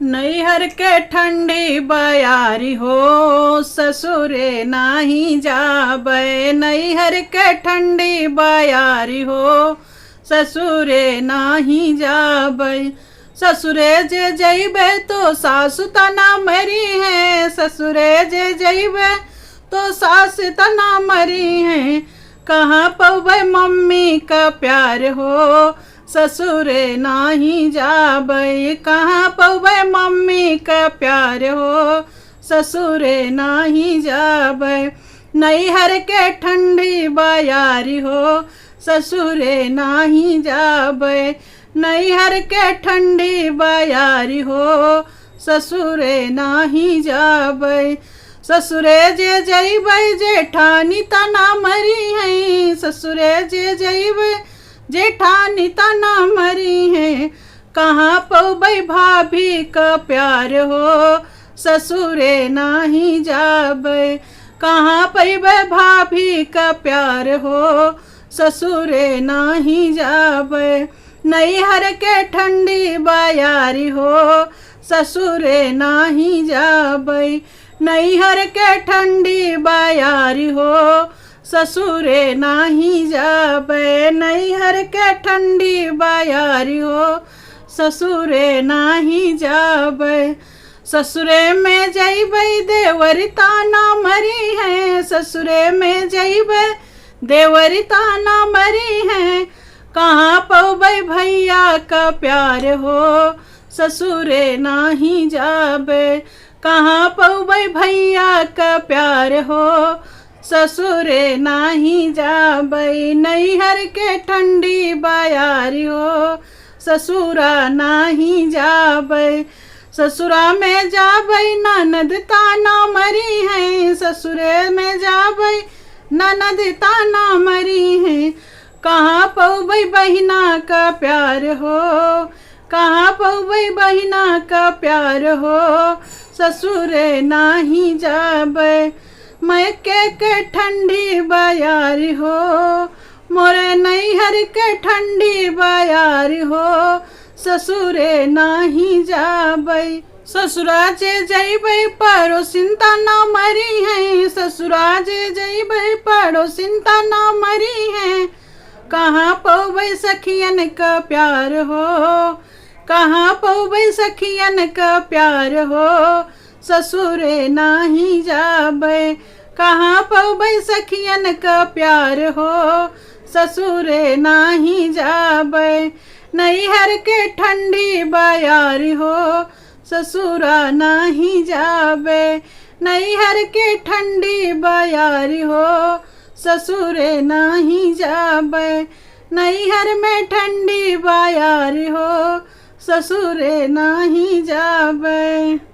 नैहर के ठंडी बयारी हो, ससुरे नाही जाबे। नैहर के ठंडी बयारी हो, ससुरे नाही जाबे। ससुरे जे जइबे तो सासु तना मरी है, ससुरे जे जइबे तो सास तना मरी है। कहाँ पौबे मम्मी का प्यार हो, ससुरे नाही जाबे। कहाँ पौबे मम्मी का प्यार हो, ससुरे नाही जाबे। नैहर के ठंडी बयारी हो, ससुरे नाही जाबे। नैहर के ठंडी बयारी हो, ससुरे नाही जाबे। ससुरे जे जइबे जेठानी तना मरी है, ससुरे जे जइबे जेठानी तना मरी है। कहाँ पौबे भाभी का प्यार हो, ससुरे नाही जाबे। कहाँ पैबे भाभी का प्यार हो, ससुरे नाही जाबे। नैहर के ठंडी बयारी हो, ससुरे नाही जाबे। नैहर के ठंडी बयारी हो, ससुरे नाही जाबे। नैहर के ठंडी बयारी हो, ससुरे नाही जाबे। ससुरे में जइबे देवरी ताना मरी है, ससुरे में जइबे देवरी ताना मरी है। कहाँ पौबे भैया का प्यार हो, ससुरे नाही जाबे। कहाँ पौबे भैया का प्यार हो, ससुरे नाही जाबे। नैहर के ठंडी बयारी हो, ससुरा नाही जाबे। ससुरा में जाबे ननद ताना मरी है, ससुरे में जाबे ननद ताना मरी है। कहाँ पौबे बहिना का प्यार हो, कहाँ पौबे बहिना का प्यार हो, ससुरे नाही जाबे। मैके के ठंडी बयारी हो, मोरे नैहर के ठंडी बयारी हो, ससुरे नाही जाबे। ससुरा जे जइबे पड़ोसिन तना मरी है, ससुरा जे जइबे पड़ोसिन तना मरी है। कहाँ पौबे सखियन का प्यार हो, कहाँ पौबे सखियन का प्यार हो, ससुरे नाही जाबे। कहाँ पौबे सखियन का प्यार हो, ससुरे नाही जाबे। नैहर के ठंडी बयारी हो, ससुरा नाही जाबे। नैहर के ठंडी बयारी हो, ससुरे नाही जाबे। नैहर में ठंडी बयारी हो, ससुरे नाही जाबे।